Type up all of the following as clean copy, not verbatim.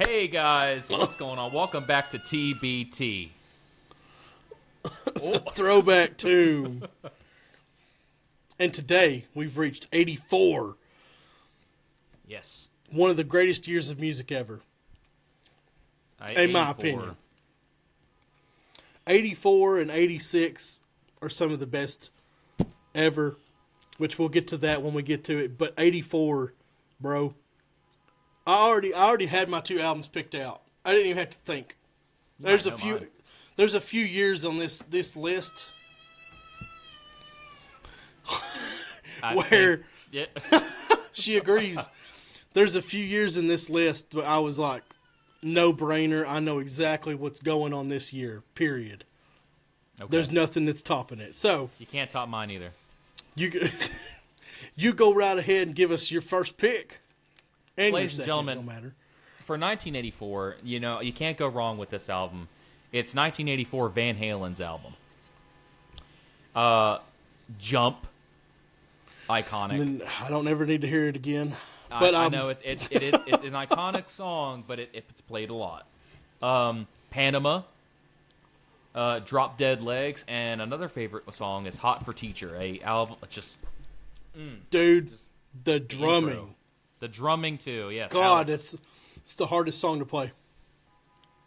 Hey guys, what's going on? Welcome back to TBT. Throwback tune. And today we've reached 84. Yes. One of the greatest years of music ever. In my opinion. 84 and 86 are some of the best ever, which we'll get to that when we get to it. But 84, bro. I already had my two albums picked out. I didn't even have to think. There's a few years on this list where she agrees. There's a few years in this list where I was like, no brainer. I know exactly what's going on this year. Period. Okay. There's nothing that's topping it. So you can't top mine either. You go right ahead and give us your first pick. And ladies your second, and gentlemen, no matter. For 1984, you can't go wrong with this album. It's 1984 Van Halen's album. Jump. Iconic. I don't ever need to hear it again. But I know it's an iconic song, but it's played a lot. Panama, Drop Dead Legs, and another favorite song is Hot for Teacher. A album the drumming. Intro. The drumming too, yes. God, it's the hardest song to play.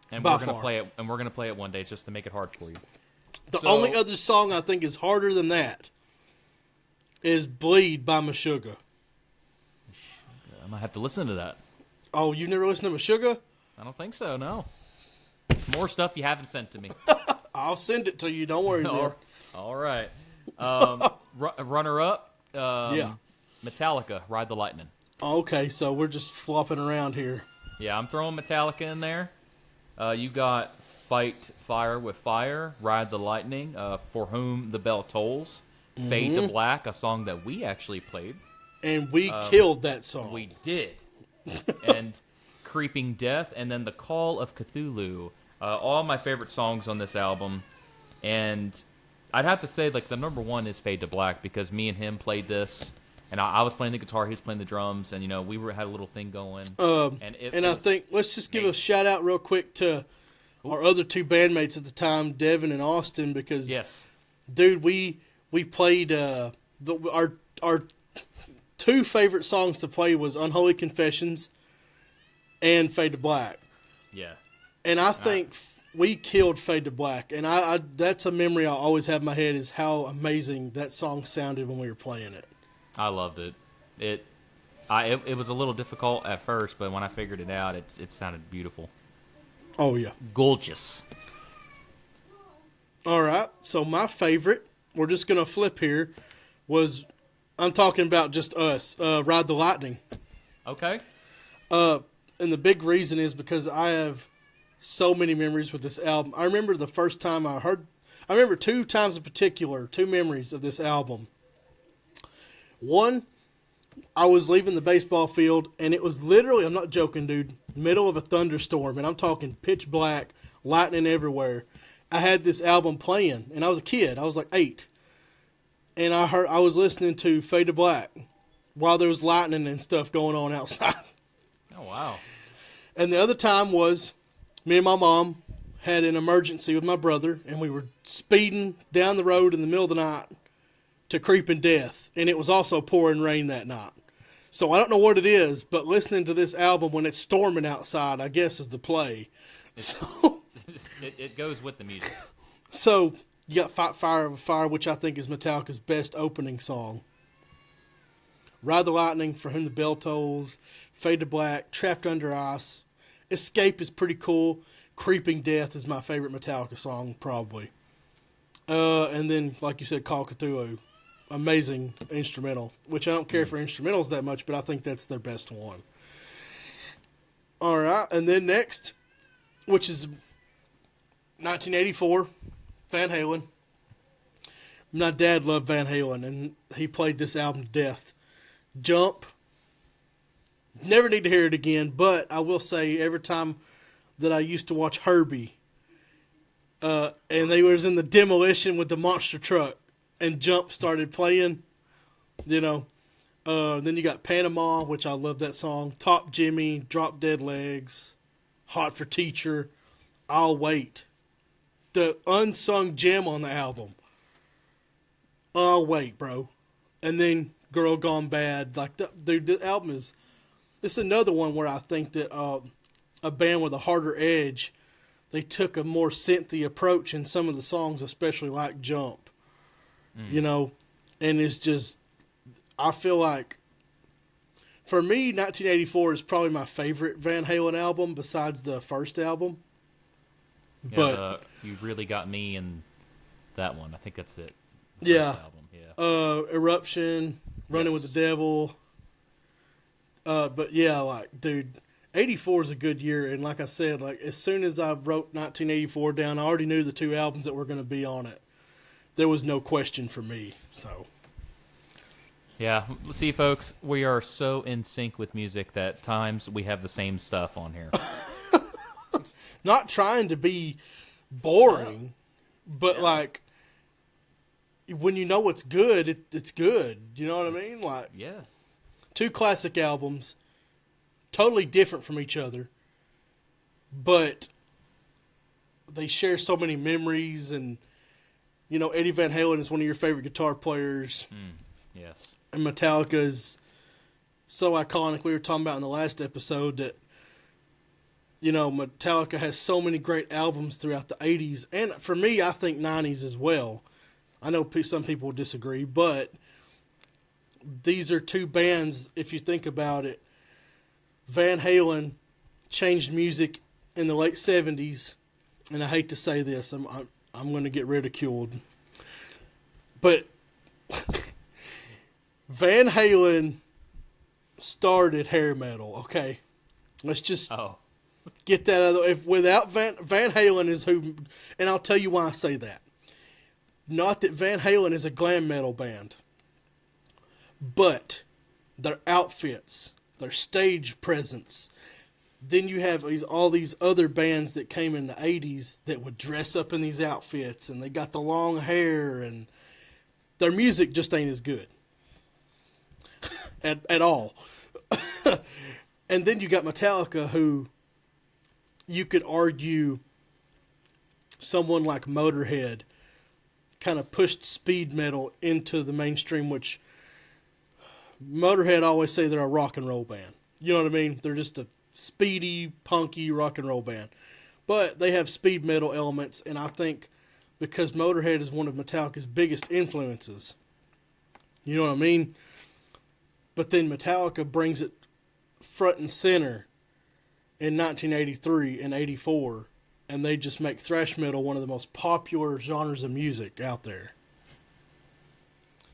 And we're gonna play it. And we're gonna play it one day just to make it hard for you. The only other song I think is harder than that is "Bleed" by Meshuggah. I might have to listen to that. Oh, you've never listened to Meshuggah? I don't think so. No. More stuff you haven't sent to me. I'll send it to you. Don't worry. All right. Runner up. Metallica, Ride the Lightning. Okay, so we're just flopping around here. Yeah, I'm throwing Metallica in there. You got Fight Fire with Fire, Ride the Lightning, For Whom the Bell Tolls, Fade to Black, a song that we actually played. And we killed that song. We did. And Creeping Death, and then The Call of Cthulhu. All my favorite songs on this album. And I'd have to say, like, the number one is Fade to Black, because me and him played this. And I was playing the guitar, he was playing the drums, and, we had a little thing going. I think, let's just give a shout out real quick to our other two bandmates at the time, Devin and Austin, because, dude, we played, our two favorite songs to play was Unholy Confessions and Fade to Black. Yeah. And I think we killed Fade to Black, and I that's a memory I always have in my head, is how amazing that song sounded when we were playing it. I loved it. It was a little difficult at first, but when I figured it out, it sounded beautiful. Oh, yeah. Gorgeous. All right. So my favorite, we're just going to flip here, I'm talking about just us, Ride the Lightning. Okay. And the big reason is because I have so many memories with this album. I remember the first time I remember two times in particular, two memories of this album. One, I was leaving the baseball field, and it was literally, I'm not joking, dude, middle of a thunderstorm, and I'm talking pitch black, lightning everywhere. I had this album playing, and I was a kid. I was like 8. And I was listening to Fade to Black while there was lightning and stuff going on outside. Oh, wow. And the other time was me and my mom had an emergency with my brother, and we were speeding down the road in the middle of the night to Creeping Death, and it was also pouring rain that night. So I don't know what it is, but listening to this album when it's storming outside, I guess, is the play. It goes with the music. So you got Fight Fire with Fire, which I think is Metallica's best opening song. Ride the Lightning, For Whom the Bell Tolls, Fade to Black, Trapped Under Ice. Escape is pretty cool. Creeping Death is my favorite Metallica song, probably. And then, like you said, Call Cthulhu. Amazing instrumental, which I don't care for instrumentals that much, but I think that's their best one. All right, and then next, which is 1984, Van Halen. My dad loved Van Halen, and he played this album to death. Jump. Never need to hear it again, but I will say every time that I used to watch Herbie, and they was in the demolition with the monster truck, and Jump started playing, then you got Panama, which I love that song. Top Jimmy, Drop Dead Legs. Hot for Teacher, I'll Wait. The unsung gem on the album. I'll Wait, bro. And then Girl Gone Bad. Like, dude, the album is... It's another one where I think that a band with a harder edge, they took a more synthy approach in some of the songs, especially like Jump. You know? And it's just... I feel like... For me, 1984 is probably my favorite Van Halen album besides the first album. Yeah, But You Really Got Me and that one. I think that's it. yeah, First album. Yeah. Eruption, Running with the Devil. But yeah, like, dude, 84 is a good year. And like I said, like, as soon as I wrote 1984 down, I already knew the two albums that were going to be on it. There was no question for me. So Yeah, see, folks, we are so in sync with music that times we have the same stuff on here. not trying to be boring, but like, when you know it's good, it's good. You know what I mean? Like, Yeah. two classic albums, totally different from each other, but they share so many memories. And, you know, Eddie Van Halen is one of your favorite guitar players. Yes. And Metallica is so iconic. We were talking about in the last episode that, you know, Metallica has so many great albums throughout the 80s. And for me, I think 90s as well. I know some people will disagree, but these are two bands, if you think about it. Van Halen changed music in the late 70s. And I hate to say this, I'm going to get ridiculed. But Van Halen started hair metal, okay? Let's just get that out of the way. Without Van Halen is who, and I'll tell you why I say that. Not that Van Halen is a glam metal band, but their outfits, their stage presence. Then you have all these other bands that came in the 80s that would dress up in these outfits, and they got the long hair, and their music just ain't as good. At all. And then you got Metallica, who you could argue someone like Motorhead kind of pushed speed metal into the mainstream, which Motorhead always say they're a rock and roll band. You know what I mean? They're just a speedy, punky rock and roll band. But they have speed metal elements, and I think because Motorhead is one of Metallica's biggest influences. You know what I mean? But then Metallica brings it front and center in 1983 and 84, and they just make thrash metal one of the most popular genres of music out there.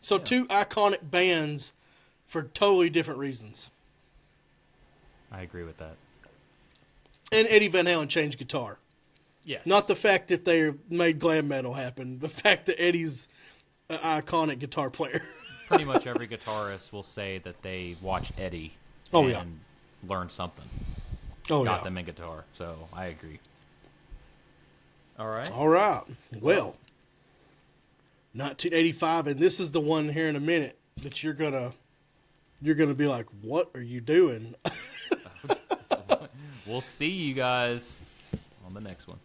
So two iconic bands for totally different reasons. I agree with that. And Eddie Van Halen changed guitar. Yes. Not the fact that they made glam metal happen, the fact that Eddie's an iconic guitar player. Pretty much every guitarist will say that they watched Eddie and learned something. Got them in guitar. So I agree. All right. All right. Well, 1985, and this is the one here in a minute that you're gonna be like, what are you doing? We'll see you guys on the next one.